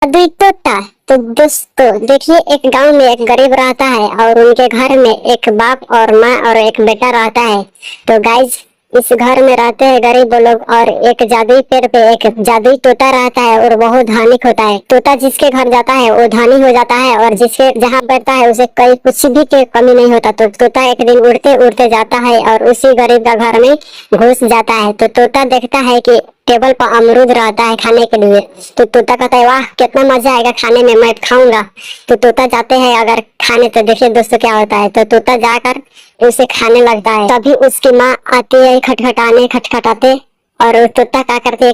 जादुई तोता। तो दोस्तों देखिए, एक गांव में एक गरीब रहता है और उनके घर में एक बाप और माँ और एक बेटा रहता है। तो गाइज, इस घर में रहते हैं गरीब लोग और एक जादुई पेड़ पे एक जादुई तोता रहता है और बहुत धनिक होता है। तोता जिसके घर जाता है वो धनी हो जाता है और जिसके जहाँ बैठता है उसे कहीं कुछ भी की कमी नहीं होता। तो तोता एक दिन उड़ते उड़ते जाता है और उसी गरीब का घर में घुस जाता है। तो तोता देखता है कि टेबल पर अमरूद रहता है खाने के लिए। तो तोता कहता है वाह कितना मजा आएगा खाने में, मैं खाऊंगा। तो तोता जाते हैं अगर खाने। तो देखिए दोस्तों क्या होता है, तो तोता जाकर उसे खाने लगता है। तभी उसकी माँ आती है खटखटाते और तोता क्या करते है,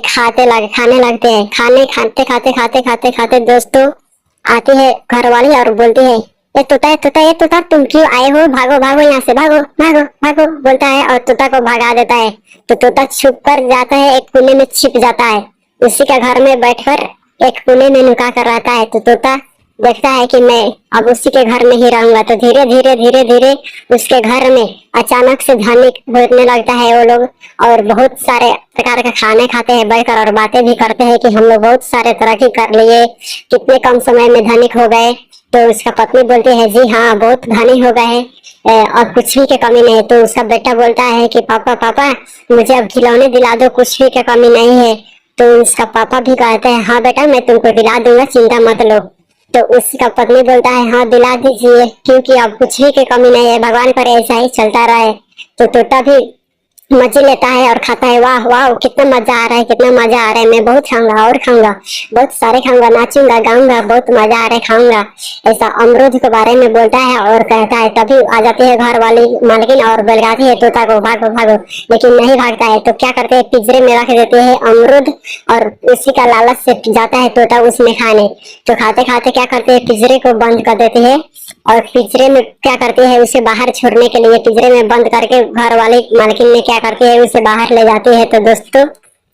खाने लगते हैं। खाते दोस्तों आती है घर वाली और बोलती है ये तोता तुम क्यों आए हो, भागो भागो यहाँ से, भागो भागो भागो बोलता है और तोता को भगा देता है। तो तोता छुप कर जाता है, एक कोने में छिप जाता है। उसी का घर में बैठकर एक कोने में नुका कर रहता है। तो तोता देखता है कि मैं अब उसी के घर में ही रहूंगा। तो धीरे धीरे उसके घर में अचानक से धनिक होने लगता है वो लोग और बहुत सारे प्रकार के खाने खाते हैं बैठकर और बातें भी करते हैं कि हम लोग बहुत सारे तरक्की कर लिए, कितने कम समय में धनिक हो गए। तो उसका पत्नी बोलती है जी हाँ बहुत धनी हो गए और कुछ भी की कमी नहीं है। तो उसका बेटा बोलता है कि पापा मुझे अब खिलौने दिला दो, कुछ भी की कमी नहीं है। तो उसका पापा भी कहते हैं हाँ बेटा मैं तुमको दिला दूंगा, चिंता मत लो। तो उसका पत्नी बोलता है हाँ दिला दीजिए, क्योंकि अब कुछ भी की कमी नहीं है, भगवान करे ऐसा ही चलता रहे। तो तोता भी मजे लेता है और खाता है। वाह वाह कितना मजा आ रहा है, कितना मजा आ रहा है, मैं बहुत खाऊंगा और खाऊंगा, बहुत सारे खाऊंगा, नाचूंगा गाऊंगा, बहुत मजा आ रहा है, खाऊंगा। ऐसा अमरूद के बारे में बोलता है और कहता है। तभी आ जाती है घर वाली मालकिन और बुलगाती है तोता को भागो भागो, लेकिन नहीं भागता है। तो क्या करते हैं, पिंजरे में रख देते हैं अमरूद और उसी का लालच से जाता है तोता उसमें खाने। तो खाते खाते क्या करते हैं, पिंजरे को बंद कर देते हैं और पिंजरे में क्या करते हैं, उसे बाहर छोड़ने के लिए पिंजरे में बंद करके घर वाली मालकिन ने क्या करती है, उसे बाहर ले जाती है। तो दोस्तों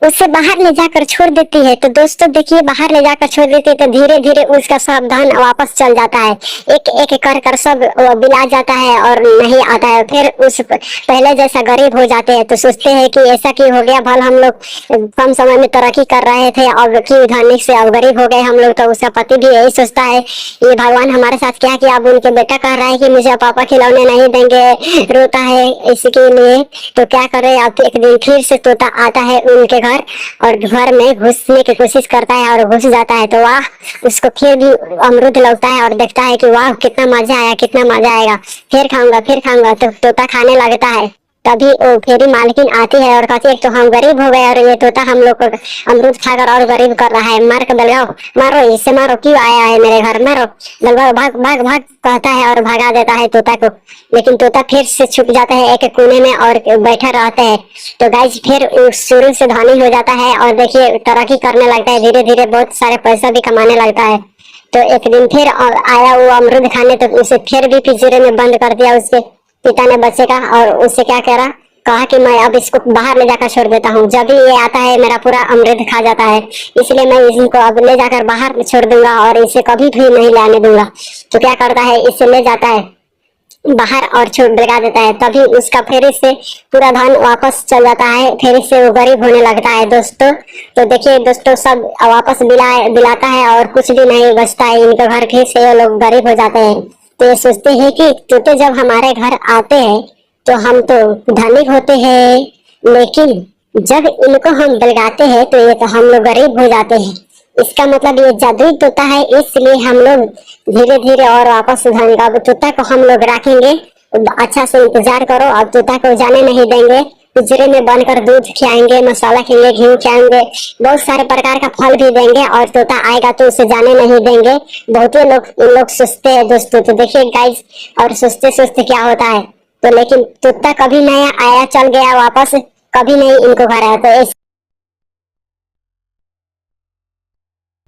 उसे बाहर ले जाकर छोड़ देती है। तो दोस्तों देखिए, बाहर ले जाकर छोड़ देती है तो धीरे धीरे उसका सावधान वापस चल जाता है। एक एक कर सब बिला जाता है और नहीं आता है। फिर उस पहले जैसा गरीब हो जाते हैं। तो सोचते हैं कि ऐसा क्यों हो गया, भल हम लोग कम समय में तरक्की कर रहे थे, अब क्यों धनिक से अब गरीब हो गए हम लोग। तो उसका पति भी यही सोचता है, ये भगवान हमारे साथ क्या किया। अब उनके बेटा कह रहा है कि मुझे पापा खिलौने नहीं देंगे, रोता है इसके लिए। तो क्या करे, अब एक दिन फिर से तोता आता है उनके और घर में घुसने की कोशिश करता है और घुस जाता है। तो वाह उसको फिर भी अमरूद लगता है और देखता है कि वाह कितना मजा आया, कितना मजा आएगा, फिर खाऊंगा। तो तोता खाने लगता है। तभी वो फेरी मालकिन आती है और कहती है तो हम गरीब हो गए और ये तोता हम लोग को अमरूद खाकर और गरीब कर रहा है, मार के बलगाओ, मारो इसे, मारो, क्यों आया है मेरे घर, मारो, बलगाओ, भाग भाग भाग कहता है और भगा देता है तोता को। लेकिन तोता फिर से छुप जाता है एक कोने में और बैठा रहता है। तो गाइस फिर शुरू से धनी हो जाता है और देखिए तरक्की करने लगता है, धीरे धीरे बहुत सारे पैसा भी कमाने लगता है। तो एक दिन फिर आया वो अमरूद खाने, तो उसे फिर भी पिंजरे में बंद कर दिया उसके पिता ने बच्चे का और उससे क्या कहा कि मैं अब इसको बाहर ले जाकर छोड़ देता हूँ, जब भी ये आता है मेरा पूरा अमृत खा जाता है, इसलिए मैं इनको अब ले जाकर बाहर छोड़ दूंगा और इसे कभी भी नहीं लाने दूंगा। तो क्या करता है, इसे ले जाता है बाहर और छोड़ लगा देता है। तभी उसका फिर से पूरा धन वापस चल जाता है, फिर से वो गरीब होने लगता है दोस्तों। तो देखिए दोस्तों सब वापस दिलाता है और कुछ भी नहीं बचता है इनके घर, फिर से ये लोग गरीब हो जाते हैं। तो ये सोचते हैं कि तोते जब हमारे घर आते हैं तो हम तो धनिक होते हैं, लेकिन जब इनको हम बलगाते हैं तो ये तो हम लोग गरीब हो जाते हैं। इसका मतलब ये जादुई तोता है, इसलिए हम लोग धीरे धीरे और वापस धन का तोता को हम लोग रखेंगे। अच्छा से इंतजार करो, अब तोता को जाने नहीं देंगे, पिंजरे में बंद कर दूध खिलाएंगे, मसाला खिलाएंगे, घी खिलाएंगे, बहुत सारे प्रकार का फल भी देंगे और तोता आएगा तो उसे जाने नहीं देंगे। बहुत लोग सोचते हैं दोस्तों। तो देखिए गाइस, और सोचते सोचते क्या होता है, तो लेकिन तोता कभी नहीं आया, चल गया वापस, कभी नहीं इनको घर आया। तो